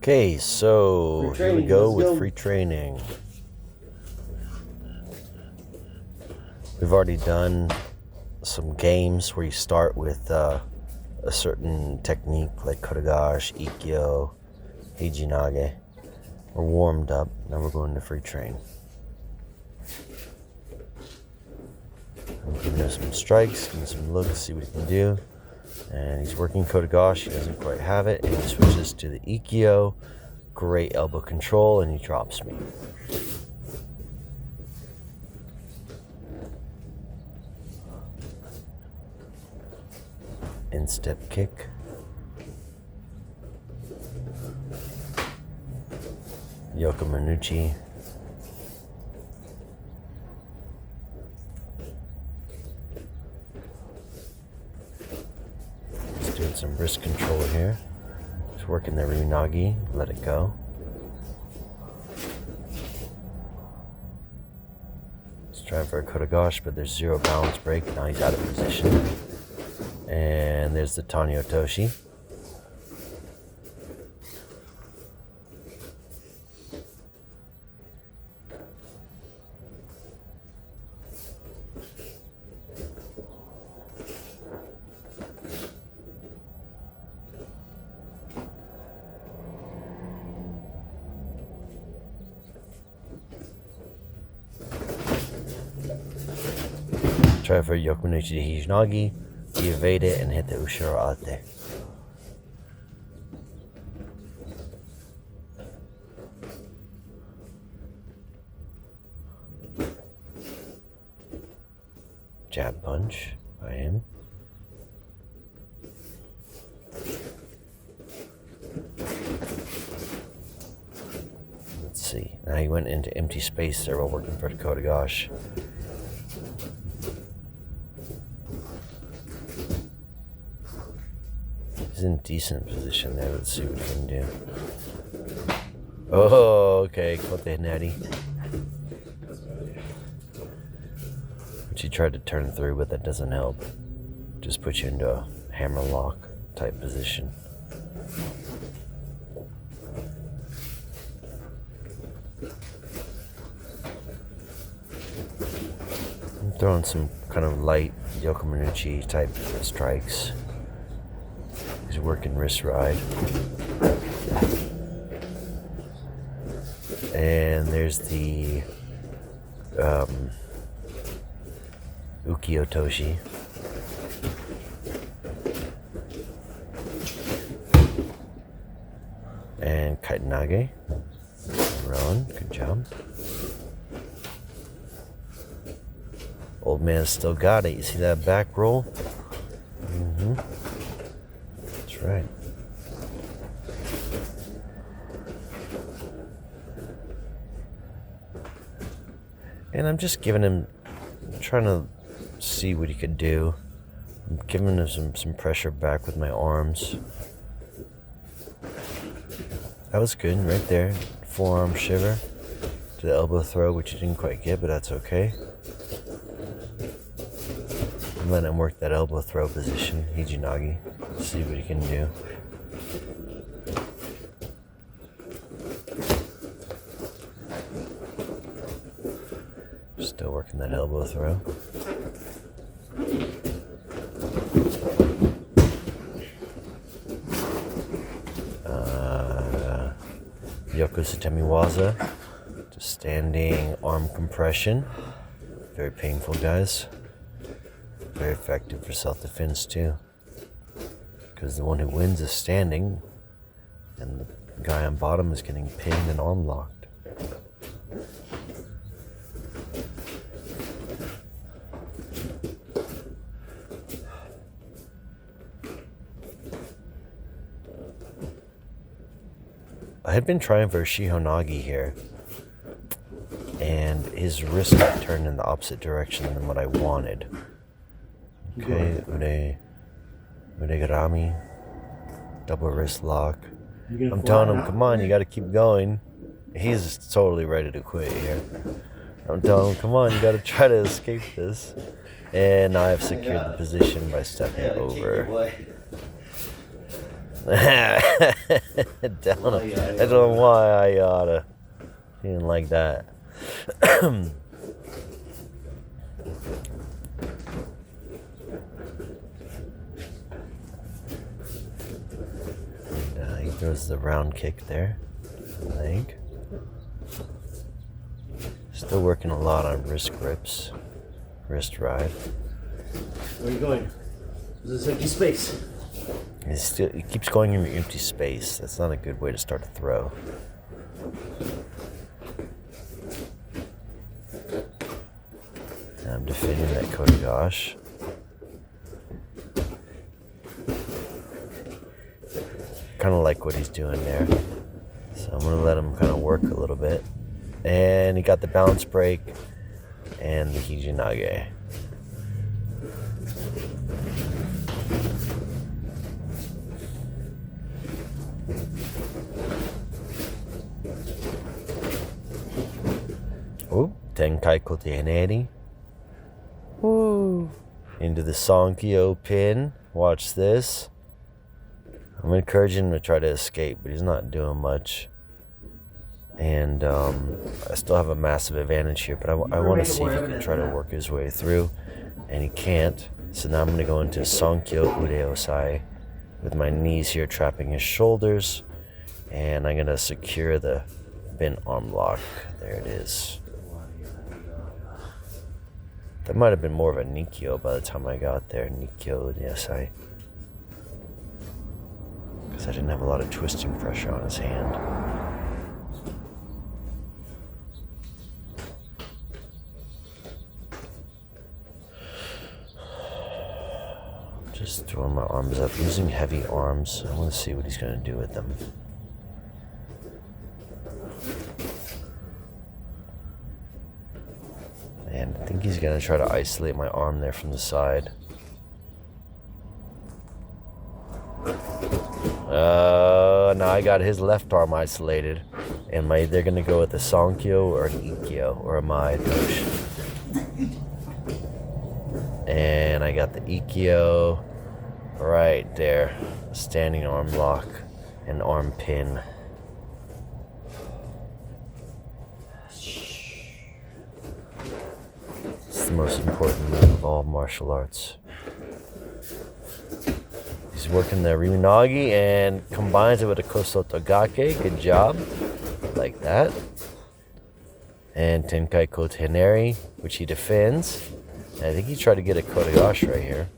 Okay, so here we go with free training. We've already done some games where you start with a certain technique like Kotegaeshi, Ikkyo, Nage. We're warmed up, now we're going to free train. I'm giving him some strikes, giving him some looks, see what he can do. And he's working Kotegaeshi, he doesn't quite have it, and he switches to the Ikkyo. Great elbow control, and he drops me. Instep kick. Yoko Manucci. He's doing some wrist control here. He's working the Nage, let it go. He's trying for a Kotegaeshi, but there's zero balance break. Now he's out of position. And there's the Tani Otoshi. Try for Yoko Manucci to Nage. He evaded it and hit the Ushiro Ate. Jab punch by him. Let's see. Now he went into empty space there while working for the Kotegaeshi. He's in decent position there. Let's see what he can do. Oh, okay. Kote Hineri. Which he tried to turn through, but that doesn't help. Just puts you into a hammer lock type position. I'm throwing some kind of light Yoko Manucci type strikes. He's working wrist ride. And there's the Otoshi. And Nage. Rowan, good job. Old man's still got it. You see that back roll? That's right. And I'm just giving him, trying to see what he could do. I'm giving him some pressure back with my arms. That was good, right there. Forearm shiver to the elbow throw, which he didn't quite get, but that's okay. I'm letting him work that elbow throw position, Nage. See what he can do. Still working that elbow throw. Yoko Sutemi Waza. Just standing arm compression. Very painful, guys. Very effective for self-defense too. Because the one who wins is standing, and the guy on bottom is getting pinned and arm locked. I had been trying for Shihonagi here, and his wrist got turned in the opposite direction than what I wanted. Okay, JujiGarami, double wrist lock. I'm telling him, come on, you gotta keep going. He's totally ready to quit here. I'm telling him, come on, you gotta try to escape this. And I have secured the position by stepping over. Down. I don't know why I oughta. He didn't like that. And, he throws the round kick there. Leg. Still working a lot on wrist grips. Wrist ride. Where are you going? This is empty space. He keeps going in empty space. That's not a good way to start a throw. I'm defending that Kotegaeshi. Kind of like what he's doing there. So I'm going to let him kind of work a little bit. And he got the balance break and the Hiji Nage. Oh, Tenkai Kote Hineri. Woo! Into the Sanyo pin. Watch this. I'm encouraging him to try to escape, but he's not doing much. And I still have a massive advantage here, but I want to see if he can try to work his way through. And he can't. So now I'm going to go into Sanyo Udeosai with my knees here trapping his shoulders. And I'm going to secure the bent arm lock. There it is. That might have been more of a Nikyo by the time I got there. Nikyo Udeosai. Because I didn't have a lot of twisting pressure on his hand. Just throwing my arms up, using heavy arms. I want to see what he's going to do with them. And I think he's going to try to isolate my arm there from the side. Now I got his left arm isolated. And they're going to go with a Sanyo or an Ikkyo or a Otoshi. And I got the Ikkyo right there. Standing arm lock and arm pin. It's the most important move of all martial arts. He's working the Irimi Nage and combines it with a Ko-Soto Gake. Good job. Like that. And Tenkai Kote Hineri, which he defends. And I think he tried to get a Kotegaeshi right here.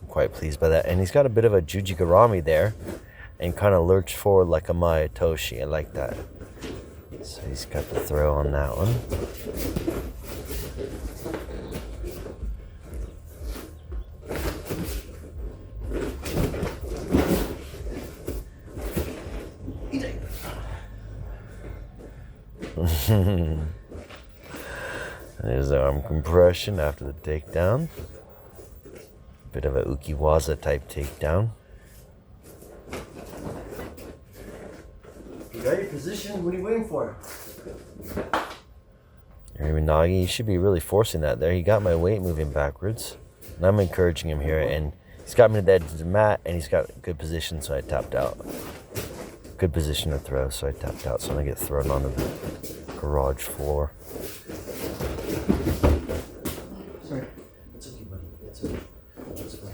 I'm quite pleased by that. And he's got a bit of a JujiGarami there. And kind of lurched forward like a Otoshi. I like that. So he's got the throw on that one. There's the arm compression after the takedown. Bit of a Waza type takedown. You got your position? What are you waiting for? Irimi Nage, you should be really forcing that there. He got my weight moving backwards. And I'm encouraging him here. And he's got me to the edge of the mat. And he's got good position, so I tapped out. Good position to throw, so I tapped out. So I'm going to get thrown onto the garage floor. Sorry. It's okay, buddy. It's okay. It's fine.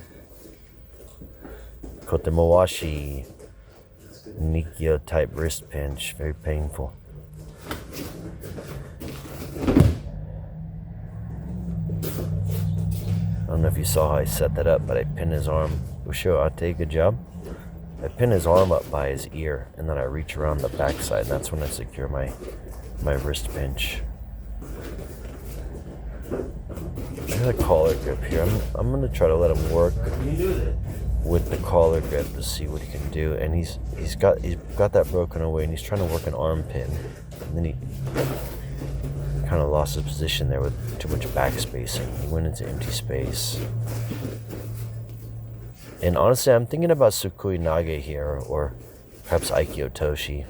Kote Mawashi. Nikyo type wrist pinch. Very painful. I don't know if you saw how I set that up, but I pinned his arm. Ushiro Ate, good job. I pin his arm up by his ear, and then I reach around the backside, and that's when I secure my wrist pinch. I got a collar grip here. I'm gonna try to let him work with the collar grip to see what he can do. And he's got that broken away, and he's trying to work an arm pin. And then he kind of lost his position there with too much back spacing. He went into empty space. And honestly, I'm thinking about Sukui Nage here, or perhaps Otoshi.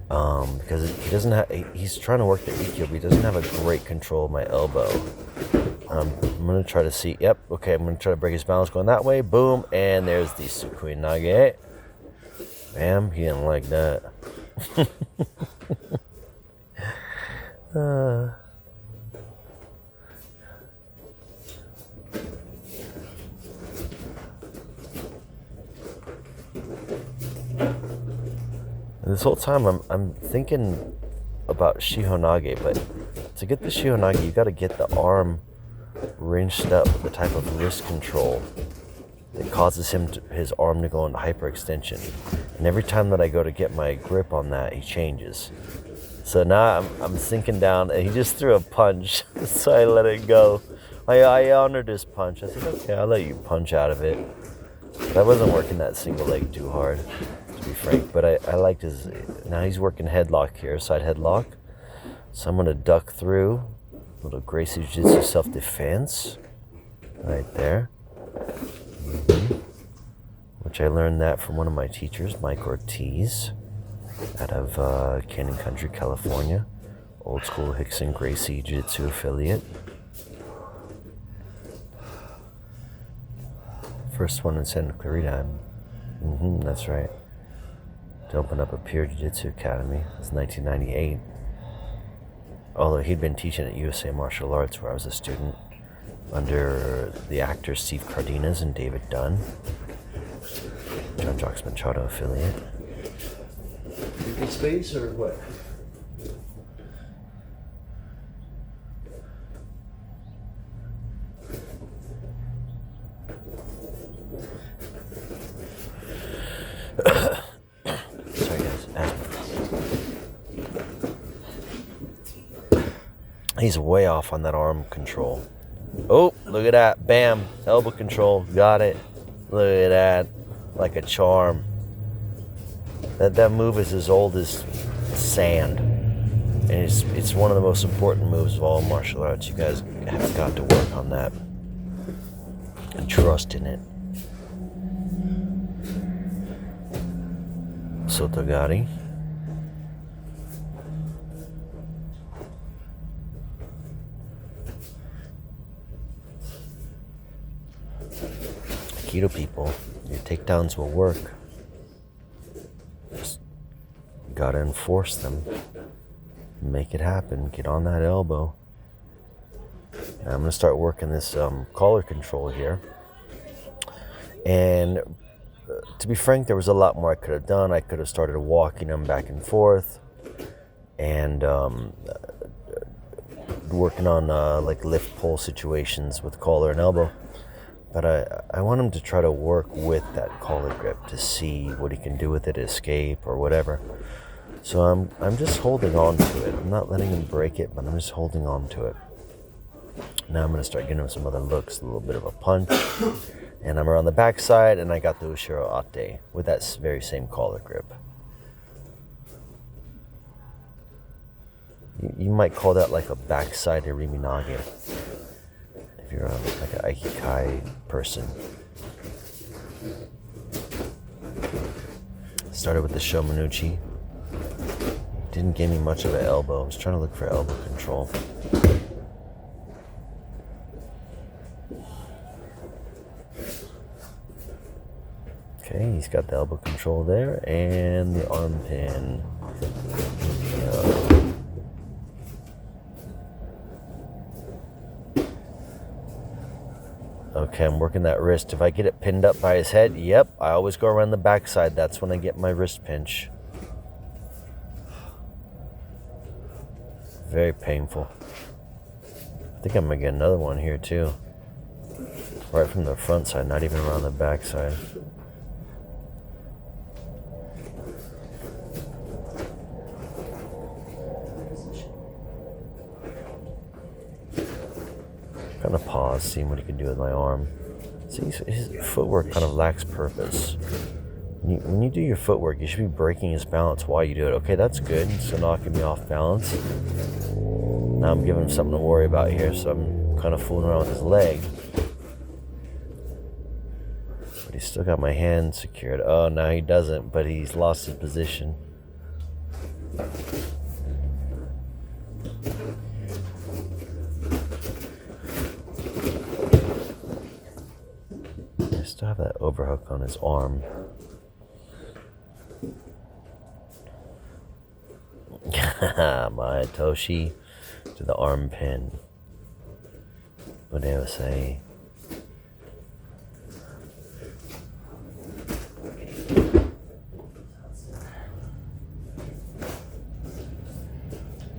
Because he doesn't have, he's trying to work the Ikkyo, but he doesn't have a great control of my elbow. I'm going to try to see. Yep, okay, I'm going to try to break his balance going that way. Boom, and there's the Sukui Nage. Bam, he didn't like that. This whole time I'm thinking about Shihonage, but to get the Shihonage, you got to get the arm wrenched up with the type of wrist control that causes his arm to go into hyperextension. And every time that I go to get my grip on that, he changes. So now I'm sinking down, and he just threw a punch, so I let it go. I honored his punch. I said, okay, I'll let you punch out of it. But I wasn't working that single leg too hard, to be frank. But I liked his. Now he's working headlock here, side headlock. So I'm going to duck through. Little Gracie Jiu-Jitsu self-defense. Right there. Which I learned that from one of my teachers, Mike Ortiz, out of Canyon Country, California. Old school Hickson Gracie Jiu-Jitsu affiliate. First one in Santa Clarita. That's right. To open up a Pure Jiu-Jitsu Academy. It was 1998. Although he'd been teaching at USA Martial Arts where I was a student under the actors Steve Cardenas and David Dunn. John Jacques Machado affiliate. Good space or what? Sorry guys, he's way off on that arm control. Oh, look at that. Bam. Elbow control. Got it. Look at that. Like a charm. That move is as old as sand. And it's one of the most important moves of all martial arts. You guys have got to work on that. And trust in it. Sotogari. Aikido people, your takedowns will work. Just gotta enforce them. Make it happen. Get on that elbow. And I'm gonna start working this collar control here. And to be frank, there was a lot more I could have done. I could have started walking him back and forth, and working on like lift pull situations with collar and elbow. But I want him to try to work with that collar grip to see what he can do with it, escape or whatever. So I'm just holding on to it. I'm not letting him break it, but I'm just holding on to it. Now I'm going to start getting him some other looks, a little bit of a punch. And I'm around the backside, and I got the Ushiro Ate with that very same collar grip. You might call that like a backside Irimi Nage. If you're like an Aikikai person. Started with the Shomanuchi. Didn't give me much of an elbow. I was trying to look for elbow control. Okay, he's got the elbow control there, and the arm pin. Okay, I'm working that wrist. If I get it pinned up by his head, yep, I always go around the backside. That's when I get my wrist pinch. Very painful. I think I'm going to get another one here too. Right from the front side, not even around the backside. Kind of pause, seeing what he can do with my arm. See, his footwork kind of lacks purpose. When you do your footwork, you should be breaking his balance while you do it. Okay, that's good. He's knocking me off balance. Now I'm giving him something to worry about here, so I'm kind of fooling around with his leg. But he's still got my hand secured. Oh, now he doesn't, but he's lost his position. still have that overhook on his arm. My Otoshi to the arm pin. What do I say?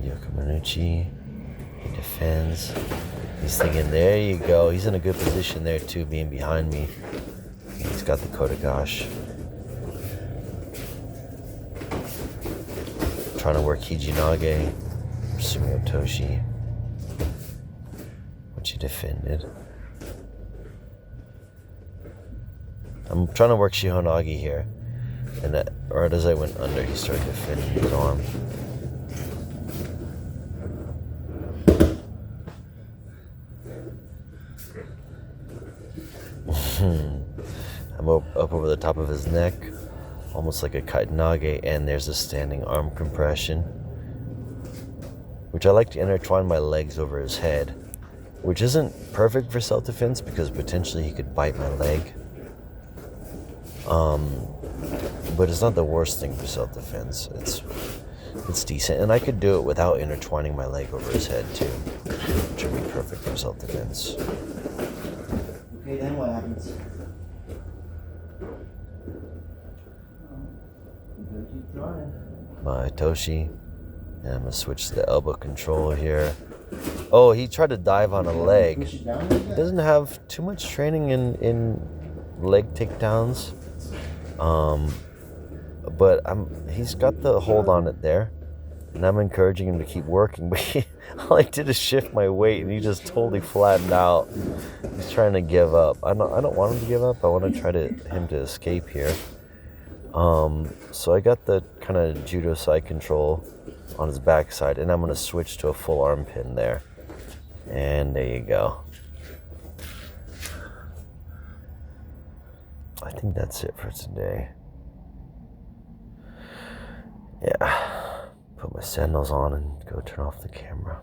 Yoko, he defends. He's thinking, there you go. He's in a good position there too, being behind me. He's got the Kotegaeshi. Trying to work Nage. Pursuing Otoshi. Which he defended. I'm trying to work Shihonagi here. And that, right as I went under, he started defending his arm. I'm up over the top of his neck, almost like a Nage, and there's a standing arm compression, which I like to intertwine my legs over his head, which isn't perfect for self-defense because potentially he could bite my leg. But it's not the worst thing for self-defense. It's decent, and I could do it without intertwining my leg over his head too, which would be perfect for self-defense. Okay, then what happens? Keep trying. My Otoshi. And I'm gonna switch to the elbow control here. Oh, he tried to dive on a leg. He doesn't have too much training in leg takedowns. But he's got the hold on it there. And I'm encouraging him to keep working, but all I did is shift my weight, and he just totally flattened out. He's trying to give up. I don't want him to give up. I want to try him to escape here. So I got the kind of judo side control on his backside, and I'm going to switch to a full arm pin there. And there you go. I think that's it for today. Yeah. Put my sandals on and go turn off the camera.